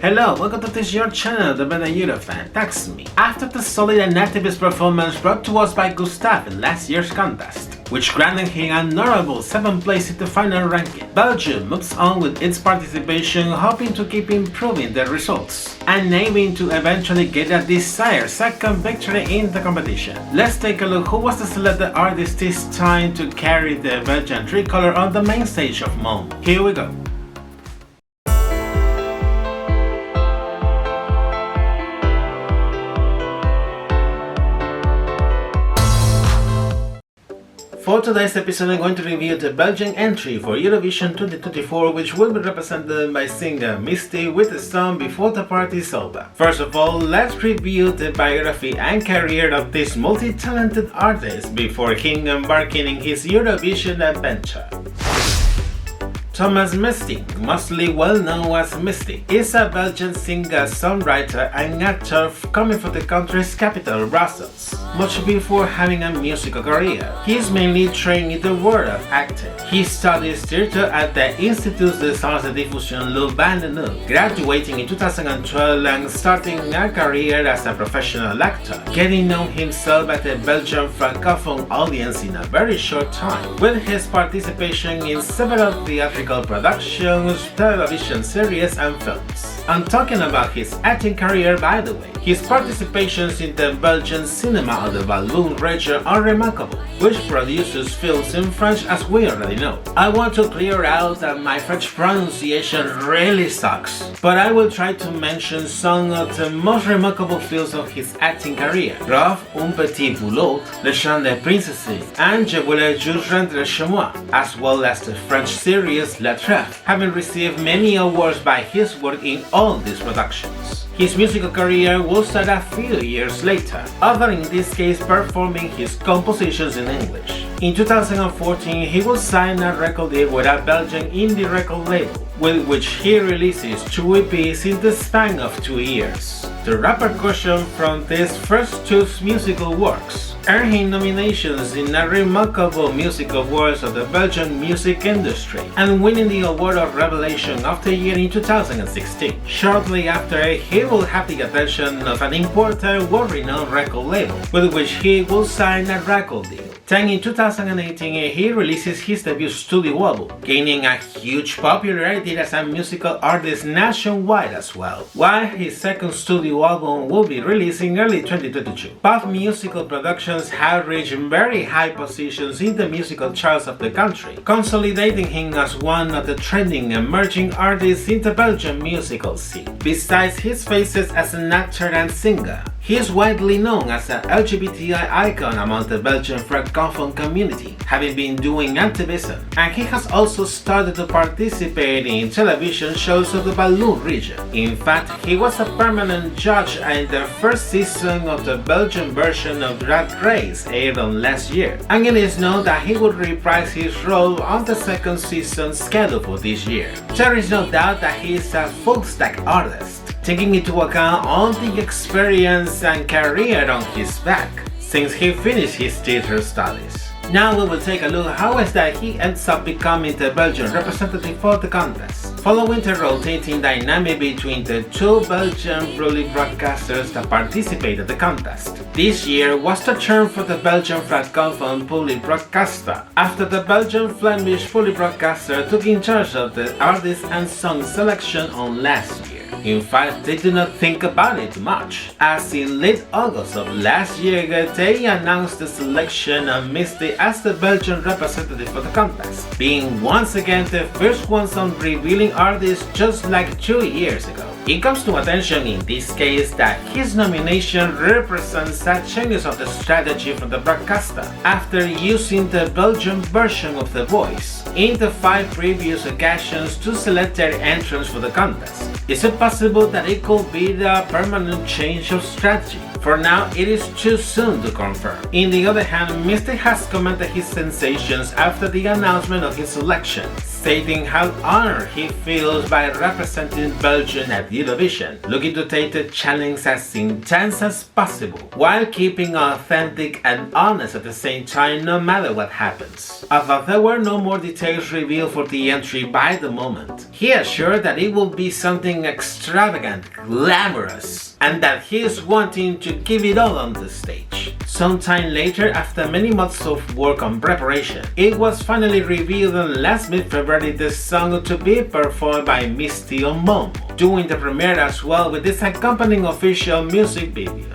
Hello, welcome to this your channel, the better Eurofan. That's me. After the solid and activist performance brought to us by Gustav in last year's contest, which granted him a notable 7th place in the final ranking, Belgium moves on with its participation, hoping to keep improving their results and aiming to eventually get a desired 2nd victory in the competition. Let's take a look who was the selected artist this time to carry the Belgian tricolor on the main stage of Mons. Here we go. For today's episode, I'm going to review the Belgian entry for Eurovision 2024, which will be represented by singer Mustii with the song Before the Party is Over. First of all, let's review the biography and career of this multi-talented artist before him embarking in his Eurovision adventure. Thomas Mustii, mostly well known as Mustii, is a Belgian singer, songwriter and actor coming from the country's capital, Brussels. Much before having a musical career, he is mainly trained in the world of acting. He studies theater at the Institut des Arts de Diffusion Louvain-la-Neuve, graduating in 2012 and starting a career as a professional actor, getting known himself at the Belgian francophone audience in a very short time, with his participation in several theatrical productions, television series and films. I'm talking about his acting career, by the way. His participations in the Belgian cinema of the Walloon region are remarkable, which produces films in French as we already know. I want to clear out that my French pronunciation really sucks, but I will try to mention some of the most remarkable films of his acting career: Rof, Un Petit Boulot, Le Chant des Princesses, and Je voulais juste rentrer chez moi, as well as the French series La Trêve, having received many awards by his work in all these productions. His musical career will start a few years later, other in this case performing his compositions in English. In 2014, he will sign a record deal with a Belgian indie record label, with which he releases 2 EPs in the span of 2 years. The repercussion from these first 2 musical works earned him nominations in a remarkable music awards of the Belgian music industry and winning the award of Revelation of the Year in 2016. Shortly after, he will have the attention of an important world-renowned record label, with which he will sign a record deal. Then in 2018, he releases his debut studio album, gaining a huge popularity as a musical artist nationwide as well, while his 2nd studio album will be released in early 2022. Pop musical productions have reached very high positions in the musical charts of the country, consolidating him as one of the trending emerging artists in the Belgian musical scene. Besides his faces as an actor and singer, he is widely known as an LGBTI icon among the Belgian francophone community, having been doing activism, and he has also started to participate in television shows of the Walloon region. In fact, he was a permanent judge in the 1st season of the Belgian version of Drag Race aired on last year, and it is known that he would reprise his role on the 2nd season scheduled for this year. There is no doubt that he is a full-stack artist, taking into account all the experience and career on his back since he finished his theater studies. Now we will take a look how is that he ends up becoming the Belgian representative for the contest, following the rotating dynamic between the 2 Belgian Prologue broadcasters that participate at the contest. This year was the turn for the Belgian francophone public broadcaster, after the Belgian Flemish public broadcaster took in charge of the artist and song selection on last year. In fact, they do not think about it much, as in late August of last year they announced the selection of Mustii as the Belgian representative for the contest, being once again the first ones on revealing artists just like 2 years ago. It comes to attention in this case that his nomination represents a change of the strategy from the broadcaster after using the Belgian version of The Voice in the 5 previous occasions to select their entrants for the contest. Is it possible that it could be the permanent change of strategy? For now, it is too soon to confirm. On the other hand, Mustii has commented his sensations after the announcement of his selection, stating how honored he feels by representing Belgium at Eurovision, looking to take the challenge as intense as possible, while keeping authentic and honest at the same time no matter what happens. Although there were no more details revealed for the entry by the moment, he assured that it will be something extravagant, glamorous, and that he is wanting to give it all on the stage. Sometime later, after many months of work on preparation, it was finally revealed on last mid-February the song to be performed by Mustii on Momo, doing the premiere as well with this accompanying official music video.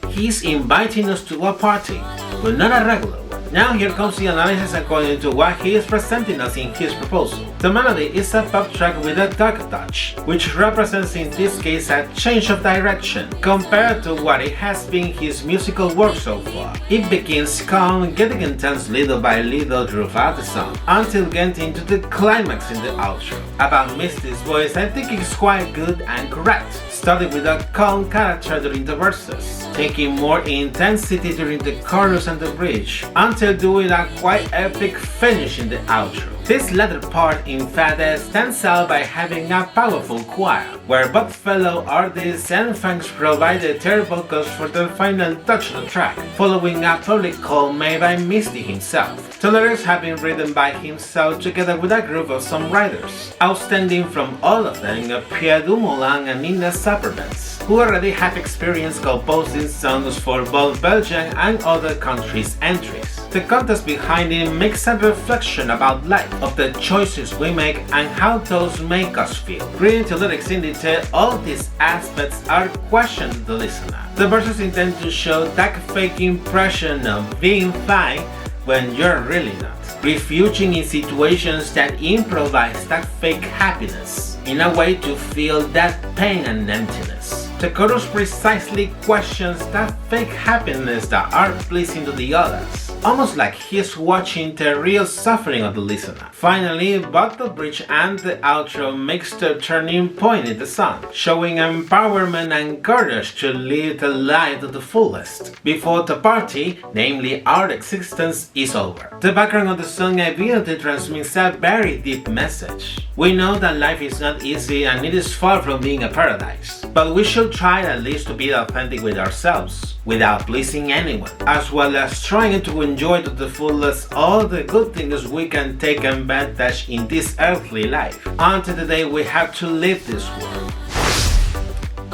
He's inviting us to a party, but not a regular one. Now here comes the analysis according to what he is presenting us in his proposal. The melody is a pop track with a dark touch, which represents in this case a change of direction compared to what it has been his musical work so far. It begins calm, getting intense little by little throughout the song, until getting to the climax in the outro. About Mustii's voice, I think it's quite good and correct, starting with a calm character during the verses, taking more intensity during the chorus and the bridge, until doing a quite epic finish in the outro. This latter part in fact stands out by having a powerful choir, where both fellow artists and fans provided their vocals for the final touch of the track, following a public call made by Mustii himself. The lyrics have been written by himself together with a group of songwriters, outstanding from all of them Pierre Dumoulin and Nina Sappermans, who already have experience composing songs for both Belgium and other countries' entries. The contest behind it makes a reflection about life, of the choices we make and how those make us feel. Reading the lyrics in detail, all these aspects are questioned to the listener. The verses intend to show that fake impression of being fine when you're really not, refuting in situations that improvise that fake happiness, in a way to feel that pain and emptiness. The chorus precisely questions that fake happiness that are pleasing to the others, almost like he's watching the real suffering of the listener. Finally, both the bridge and the outro makes the turning point in the song, showing empowerment and courage to live the life to the fullest, before the party, namely our existence, is over. The background of the song evidently transmits a very deep message. We know that life is not easy and it is far from being a paradise, but we should try at least to be authentic with ourselves, without pleasing anyone, as well as trying to enjoy to the fullest all the good things we can take advantage in this earthly life, until the day we have to leave this world.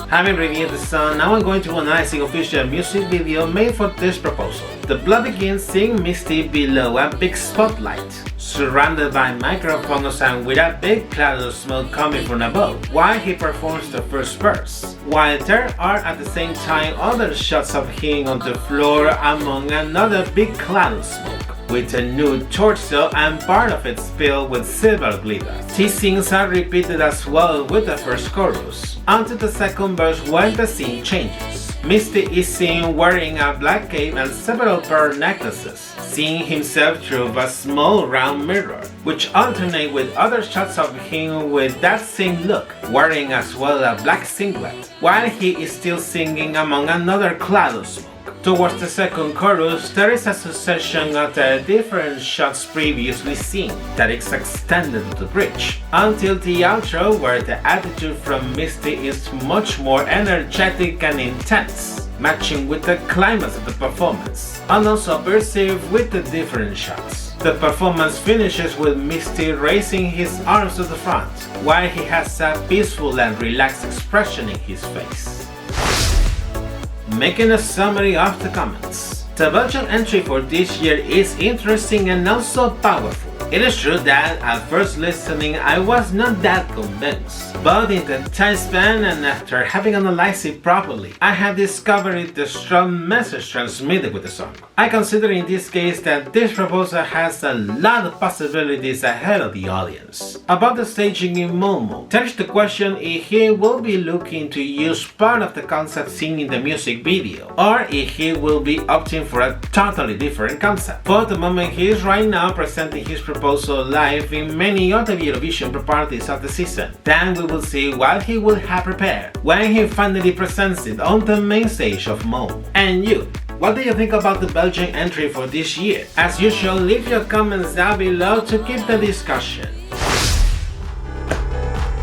Having reviewed the song, now I'm going to analyze the official music video made for this proposal. The plot begins seeing Mustii below a big spotlight, surrounded by microphones and with a big cloud of smoke coming from above, while he performs the first verse, while there are at the same time other shots of him on the floor among another big cloud of smoke, with a nude torso and part of it filled with silver glitter. These scenes are repeated as well with the first chorus, until the second verse when the scene changes. Mustii is seen wearing a black cape and several pearl necklaces, seeing himself through a small round mirror, which alternate with other shots of him with that same look, wearing as well a black singlet, while he is still singing among another cloud of smoke. Towards the second chorus, there is a succession of the different shots previously seen that is extended to the bridge, until the outro where the attitude from Mustii is much more energetic and intense, matching with the climax of the performance, and also perceived with the different shots. The performance finishes with Mustii raising his arms to the front, while he has a peaceful and relaxed expression in his face. Making a summary of the comments. The Belgian entry for this year is interesting and also powerful. It is true that at first listening I was not that convinced, but in the time span and after having analyzed it properly, I have discovered the strong message transmitted with the song. I consider in this case that this proposal has a lot of possibilities ahead of the audience. About the staging in Momo, there is the question if he will be looking to use part of the concept seen in the music video, or if he will be opting for a totally different concept. For the moment, he is right now presenting his proposal live in many other Eurovision parties of the season. Then we will see what he will have prepared when he finally presents it on the main stage of Momo. And you, What do you think about the Belgian entry for this year? As usual, leave your comments down below to keep the discussion.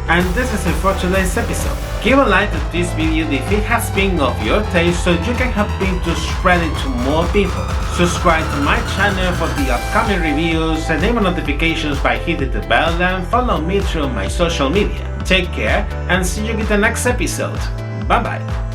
And this is it for today's episode. Give a like to this video if it has been of your taste so you can help me to spread it to more people. Subscribe to my channel for the upcoming reviews, enable notifications by hitting the bell, and follow me through my social media. Take care and see you in the next episode. Bye bye.